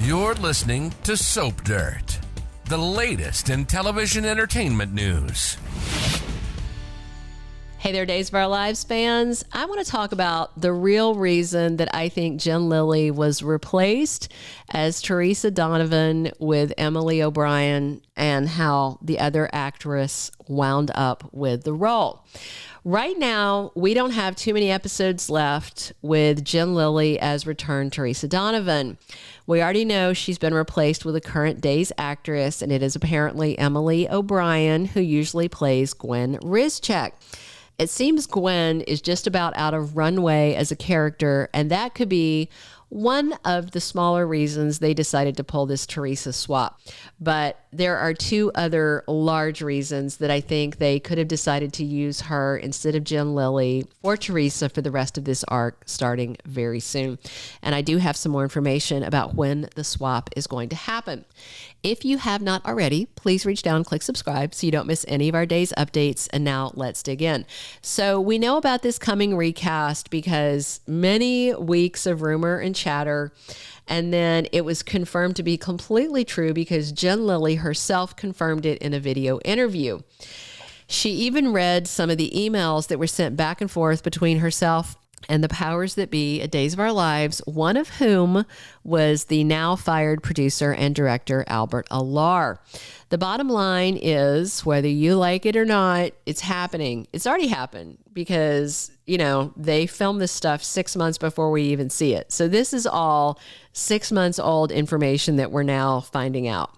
You're listening to Soap Dirt, the latest in television entertainment news. Hey there, Days of Our Lives fans. I want to talk about the real reason that I think Jen Lilley was replaced as Teresa Donovan with Emily O'Brien and how the other actress wound up with the role. Right now, we don't have too many episodes left with Jen Lilley as returned Teresa Donovan. We already know she's been replaced with a current day's actress, and it is apparently Emily O'Brien, who usually plays Gwen Rizczech. It seems Gwen is just about out of runway as a character, and that could be one of the smaller reasons they decided to pull this Teresa swap. But there are two other large reasons that I think they could have decided to use her instead of Jen Lilley for Teresa for the rest of this arc starting very soon. And I do have some more information about when the swap is going to happen. If you have not already, please reach down and click subscribe so you don't miss any of our day's updates. And now let's dig in. So we know about this coming recast because many weeks of rumor and chatter, and then it was confirmed to be completely true because Jen Lilley herself confirmed it in a video interview. She even read some of the emails that were sent back and forth between herself and the powers that be at Days of Our Lives, one of whom was the now fired producer and director Albert Alar. The bottom line is, whether you like it or not, it's happening. It's already happened because, they filmed this stuff 6 months before we even see it. So this is all 6 months old information that we're now finding out.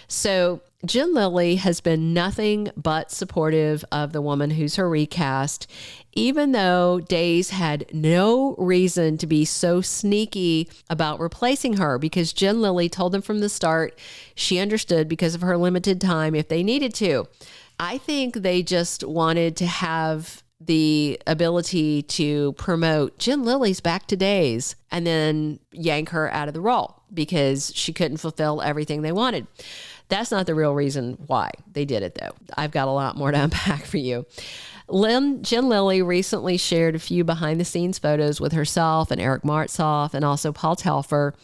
So Jen Lilley has been nothing but supportive of the woman who's her recast, even though Days had no reason to be so sneaky about replacing her, because Jen Lilley told them from the start she understood because of her limited time if they needed to. I think they just wanted to have the ability to promote Jen Lilley's back to Days and then yank her out of the role because she couldn't fulfill everything they wanted. That's not the real reason why they did it, though. I've got a lot more to unpack for you. Jen Lilley recently shared a few behind-the-scenes photos with herself and Eric Martsolf and also Paul Telfer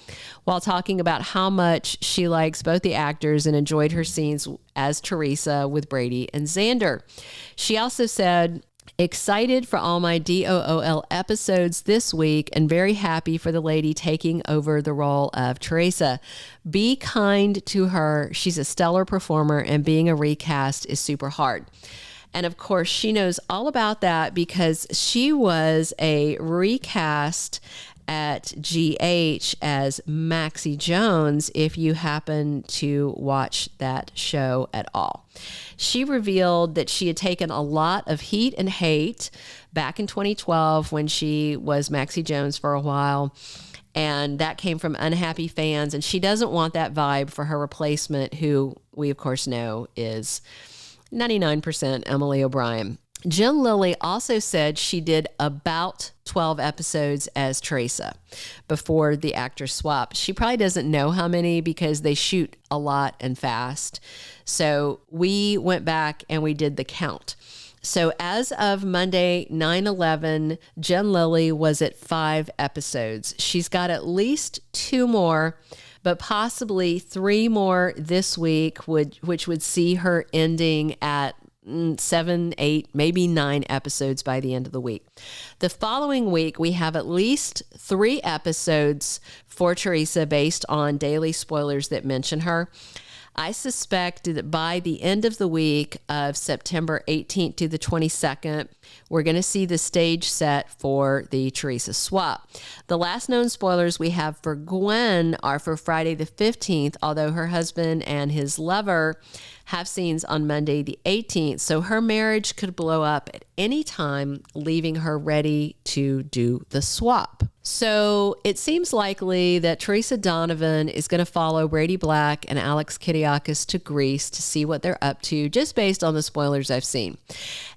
while talking about how much she likes both the actors and enjoyed her scenes as Teresa with Brady and Xander. She also said, "Excited for all my DOOL episodes this week and very happy for the lady taking over the role of Teresa. Be kind to her. She's a stellar performer and being a recast is super hard." And of course, she knows all about that because she was a recast at GH as Maxie Jones, if you happen to watch that show at all. She revealed that she had taken a lot of heat and hate back in 2012 when she was Maxie Jones for a while. And that came from unhappy fans. And she doesn't want that vibe for her replacement, who we, of course, know is 99% Emily O'Brien. Jen Lilley also said she did about 12 episodes as Teresa before the actors swap. She probably doesn't know how many because they shoot a lot and fast. So we went back and we did the count. So as of Monday, 9/11, Jen Lilley was at 5 episodes. She's got at least 2 more, but possibly 3 more this week, which would see her ending at 7, 8, maybe 9 episodes by the end of the week. The following week, we have at least 3 episodes for Teresa based on daily spoilers that mention her. I suspect that by the end of the week of September 18th to the 22nd, we're going to see the stage set for the Teresa swap. The last known spoilers we have for Gwen are for Friday the 15th, although her husband and his lover have scenes on Monday the 18th, so her marriage could blow up at any time, leaving her ready to do the swap. So it seems likely that Teresa Donovan is going to follow Brady Black and Alex Kidiakis to Greece to see what they're up to, just based on the spoilers I've seen.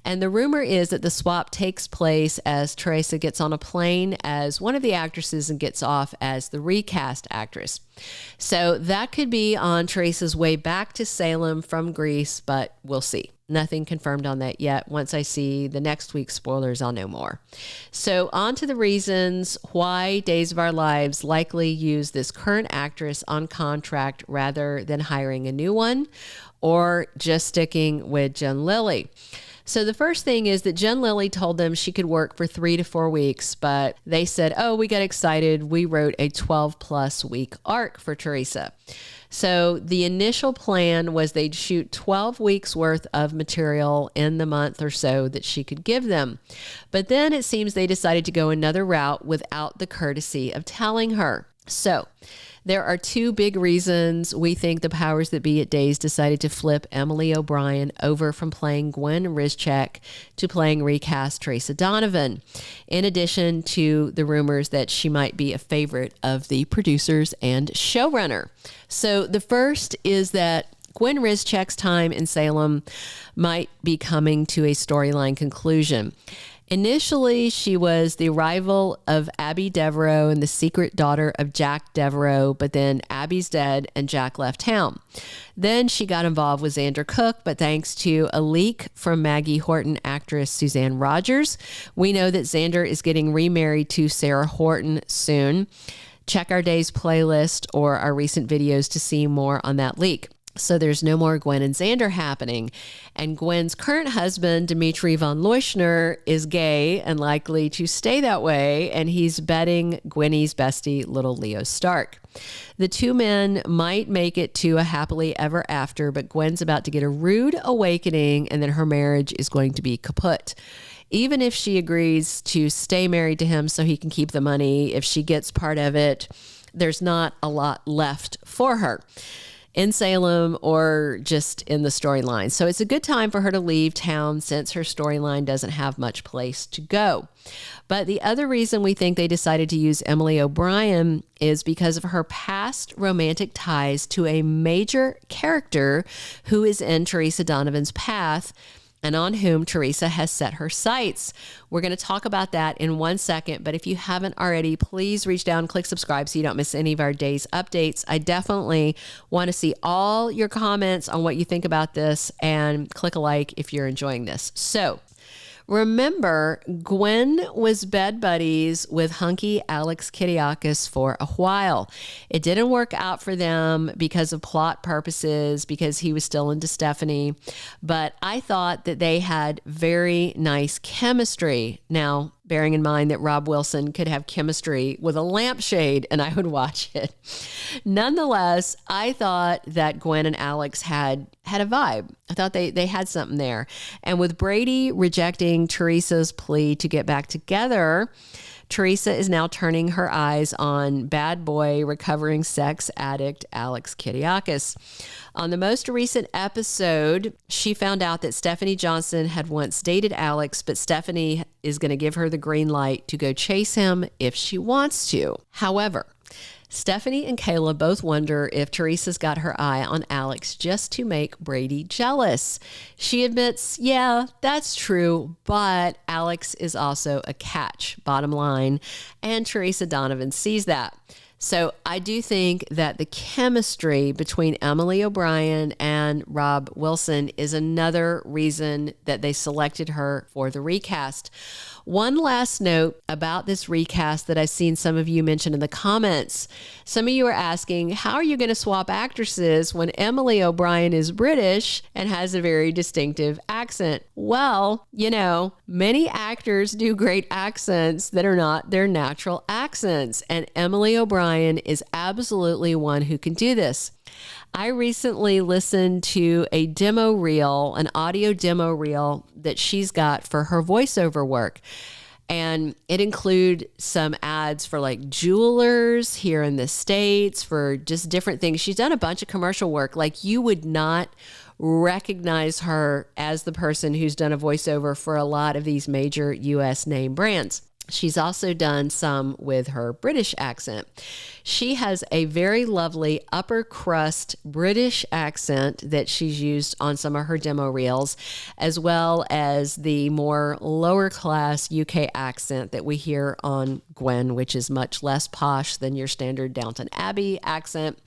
And the rumor is that the swap takes place as Teresa gets on a plane as one of the actresses and gets off as the recast actress. So that could be on Teresa's way back to Salem from Greece, but we'll see. nothing confirmed on that yet. Once I see the next week's spoilers, I'll know more. So on to the reasons why Days of Our Lives likely use this current actress on contract rather than hiring a new one or just sticking with Jen Lilley. So the first thing is that Jen Lilley told them she could work for 3 to 4 weeks, but they said, oh, we got excited. We wrote a 12+ week arc for Teresa. So the initial plan was they'd shoot 12 weeks worth of material in the month or so that she could give them. But then it seems they decided to go another route without the courtesy of telling her. So there are 2 big reasons we think the powers that be at Days decided to flip Emily O'Brien over from playing Gwen Rizczech to playing recast Teresa Donovan, in addition to the rumors that she might be a favorite of the producers and showrunner. So the first is that Gwen Rizczech's time in Salem might be coming to a storyline conclusion. Initially, she was the rival of Abby Devereaux and the secret daughter of Jack Devereaux, but then Abby's dead and Jack left town. Then she got involved with Xander Cook, but thanks to a leak from Maggie Horton actress Suzanne Rogers, we know that Xander is getting remarried to Sarah Horton soon. Check our Days playlist or our recent videos to see more on that leak. So there's no more Gwen and Xander happening. And Gwen's current husband, Dimitri von Leuschner, is gay and likely to stay that way. And he's betting Gwenny's bestie, little Leo Stark. The 2 men might make it to a happily ever after, but Gwen's about to get a rude awakening and then her marriage is going to be kaput. Even if she agrees to stay married to him so he can keep the money, if she gets part of it, there's not a lot left for her in Salem or just in the storyline. So it's a good time for her to leave town since her storyline doesn't have much place to go. But the other reason we think they decided to use Emily O'Brien is because of her past romantic ties to a major character who is in Teresa Donovan's path and on whom Teresa has set her sights. We're going to talk about that in 1 second, but if you haven't already, please reach down, click subscribe so you don't miss any of our Days updates. I definitely want to see all your comments on what you think about this, and click a like if you're enjoying this. So remember, Gwen was bed buddies with hunky Alex Kidiakis for a while. It didn't work out for them because of plot purposes, because he was still into Stephanie. But I thought that they had very nice chemistry. Now, bearing in mind that Rob Wilson could have chemistry with a lampshade and I would watch it. Nonetheless, I thought that Gwen and Alex had a vibe. I thought they had something there. And with Brady rejecting Teresa's plea to get back together, Teresa is now turning her eyes on bad boy, recovering sex addict Alex Kidiakis. On the most recent episode, she found out that Stephanie Johnson had once dated Alex, but Stephanie is going to give her the green light to go chase him if she wants to. However, Stephanie and Kayla both wonder if Teresa's got her eye on Alex just to make Brady jealous. She admits, yeah, that's true, but Alex is also a catch, bottom line, and Teresa Donovan sees that. So I do think that the chemistry between Emily O'Brien and Rob Wilson is another reason that they selected her for the recast. One last note about this recast that I've seen some of you mention in the comments. Some of you are asking, how are you going to swap actresses when Emily O'Brien is British and has a very distinctive accent? Well, you know, many actors do great accents that are not their natural accents, and Emily O'Brien is absolutely one who can do this. I recently listened to a demo reel, an audio demo reel that she's got for her voiceover work. And it includes some ads for like jewelers here in the States, for just different things. She's done a bunch of commercial work. Like, you would not recognize her as the person who's done a voiceover for a lot of these major U.S. name brands. She's also done some with her British accent. She has a very lovely upper crust British accent that she's used on some of her demo reels, as well as the more lower class UK accent that we hear on Gwen, which is much less posh than your standard Downton Abbey accent.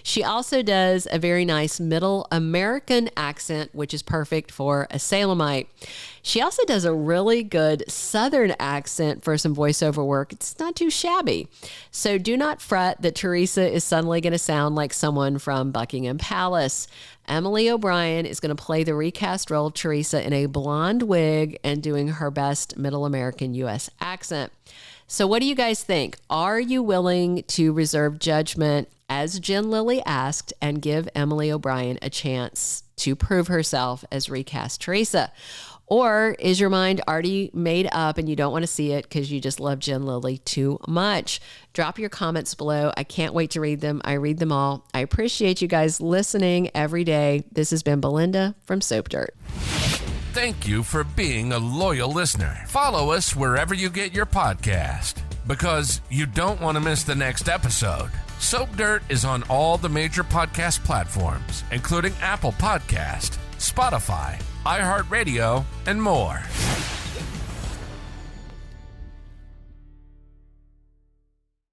She also does a very nice middle American accent, which is perfect for a Salemite. She also does a really good Southern accent for some voiceover work. It's not too shabby. So do not fret that Teresa is suddenly going to sound like someone from Buckingham Palace. Emily O'Brien is going to play the recast role of Teresa in a blonde wig and doing her best Middle American U.S. accent. So what do you guys think? Are you willing to reserve judgment, as Jen Lilley asked, and give Emily O'Brien a chance to prove herself as recast Teresa? Or is your mind already made up and you don't want to see it because you just love Jen Lilley too much? Drop your comments below. I can't wait to read them. I read them all. I appreciate you guys listening every day. This has been Belinda from Soap Dirt. Thank you for being a loyal listener. Follow us wherever you get your podcast, because you don't want to miss the next episode. Soap Dirt is on all the major podcast platforms, including Apple Podcast, Spotify, iHeartRadio, and more.